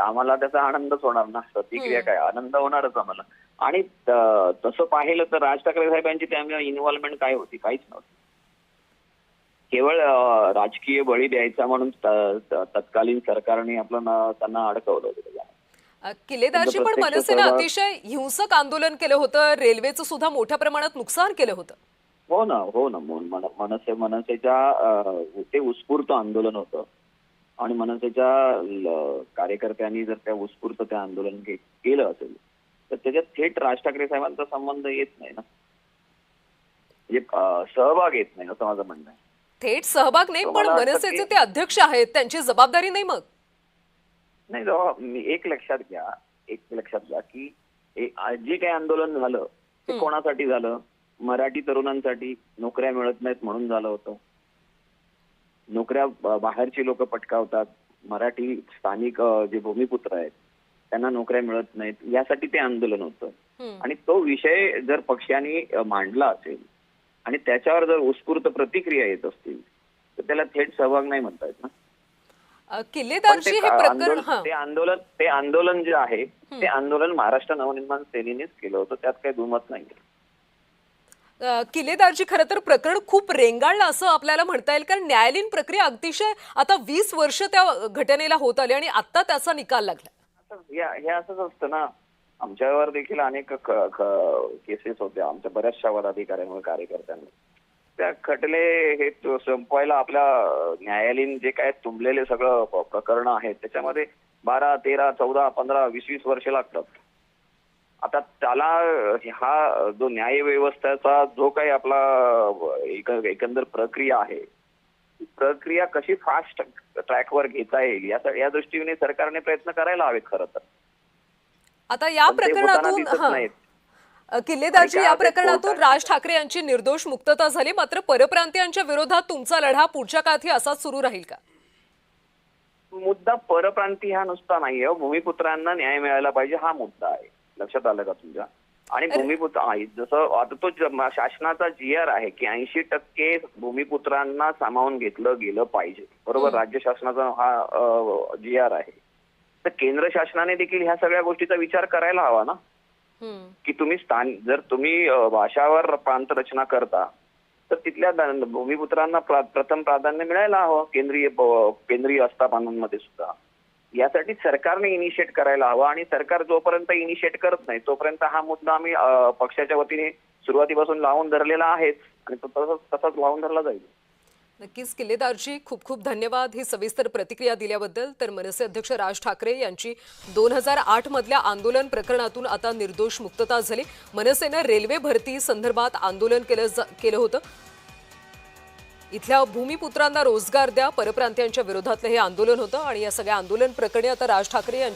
आम्हाला त्याचा आनंदच होणार ना. प्रतिक्रिया काय, आनंद होणारच आम्हाला. आणि तसं पाहिलं तर राज ठाकरे साहेबांची त्यामुळे इन्व्हॉल्वमेंट काय होती, काहीच नव्हती. केवळ राजकीय बळी द्यायचा म्हणून तत्कालीन सरकारने त्यांना अडकवलं होतं त्याच्यात. त्यांचं किल्लेदारजी, पण प्रत्यक्ष मनसेनं सहभाग. अतिशय हिंसक आंदोलन केलं होतं, रेल्वेचं सुद्धा मोठ्या प्रमाणात नुकसान केलं होतं. हो ना, हो ना. मनसेच्या ते उत्स्फूर्त आंदोलन होतं आणि मनसेच्या कार्यकर्त्यांनी जर त्या उत्स्फूर्त ते आंदोलन केलं असेल तर त्याच्यात थेट राज ठाकरे साहेबांचा संबंध येत नाही ना. म्हणजे सहभाग येत नाही असं माझं म्हणणं आहे. थेट सहभाग नाही, तर पण मला वाटतं मनसेचे की ते अध्यक्ष आहेत, त्यांची जबाबदारी नाही मग. नाही एक लक्षात घ्या की जे काही आंदोलन झालं ते कोणासाठी झालं? मराठी तरुणांसाठी. नोकऱ्या मिळत नाहीत म्हणून झालं होतं. नोकऱ्या बाहेरची लोक पटकावतात, मराठी स्थानिक जे भूमिपुत्र आहेत त्यांना नोकऱ्या मिळत नाहीत, यासाठी ते आंदोलन होतं. आणि तो विषय जर पक्षाने मांडला असेल आणि त्याच्यावर जर उत्स्फूर्त प्रतिक्रिया येत असतील तर त्याला थेट सहभाग नाही म्हणता येत ना. पण किल्लेदारजी, हे प्रकरण ते आंदोलन जे आहे ते आंदोलन महाराष्ट्र नवनिर्माण सेनेनेच केलं होतं, त्यात काही दुमत नाही. किल्लेदारजी, खरं तर प्रकरण खूप रेंगाळलं असं आपल्याला म्हणता येईल, कारण न्यायालयीन प्रक्रिया अतिशय आता 20 वर्ष त्या घटनेला होत आली आणि आता त्याचा निकाल लागला. हे असंच असतं ना. आमच्यावर देखील अनेक केसेस होत्या, आमच्या बऱ्याचशा पदाधिकाऱ्यांवर, कार्यकर्त्यांवर. त्या खटले हे संपवायला आपल्या न्यायालयीन जे काय तुंबलेले सगळं प्रकरण आहेत त्याच्यामध्ये 12, 13, 14, 15, 20 वर्ष लागतात. आता त्याला हा जो न्याय व्यवस्थेचा जो काही आपला एकंदर प्रक्रिया आहे, प्रक्रिया कशी फास्ट ट्रॅकवर घेता येईल या दृष्टीने सरकारने प्रयत्न करायला हवेत खरं तर. आता या पण ते होताना दिसत प्रकरणातून नाहीत. किल्लेदारजी, या आणि काय प्रकरणातून राज ठाकरे यांची निर्दोष मुक्तता झाली, मात्र परप्रांतीयांच्या विरोधात तुमचा लढा पुढच्या काळातही असाच सुरू राहील का? मुद्दा परप्रांती हा नुसता नाहीये, भूमिपुत्रांना न्याय मिळायला पाहिजे हा मुद्दा आहे. लक्षात आलं का तुमच्या? आणि भूमिपुत्र जसं आता तो शासनाचा GR आहे की 80% भूमिपुत्रांना सामावून घेतलं गेलं पाहिजे, बरोबर. राज्य शासनाचा हा GR आहे. तर केंद्र शासनाने देखील ह्या सगळ्या गोष्टीचा विचार करायला हवा ना, की तुम्ही जर तुम्ही भाषावर प्रांत रचना करता तर तिथल्या भूमिपुत्रांना प्रथम प्राधान्य मिळायला हवं केंद्रीय आस्थापनांमध्ये सुद्धा. यासाठी सरकारने इनिशिएट करायला हवं आणि सरकार जोपर्यंत इनिशिएट करत नाही तोपर्यंत हा मुद्दा आम्ही पक्षाच्या वतीने सुरुवातीपासून लावून धरलेला आहेच आणि तो तसाच लावून धरला जाईल. नक्कीच किल्लेदारजी, खूप खूप धन्यवाद ही सविस्तर प्रतिक्रिया दिल्याबद्दल. तर मनसे अध्यक्ष राज ठाकरे यांची 2008 मधल्या आंदोलन प्रकरणातून आता निर्दोष मुक्तता झाली. मनसेनं रेल्वे भरती संदर्भात आंदोलन केलं होतं. इथल्या भूमिपुत्रांना रोजगार द्या, परप्रांतीयांच्या विरोधातलं हे आंदोलन होतं आणि या सगळ्या आंदोलन प्रकरणी आता राज ठाकरे यांची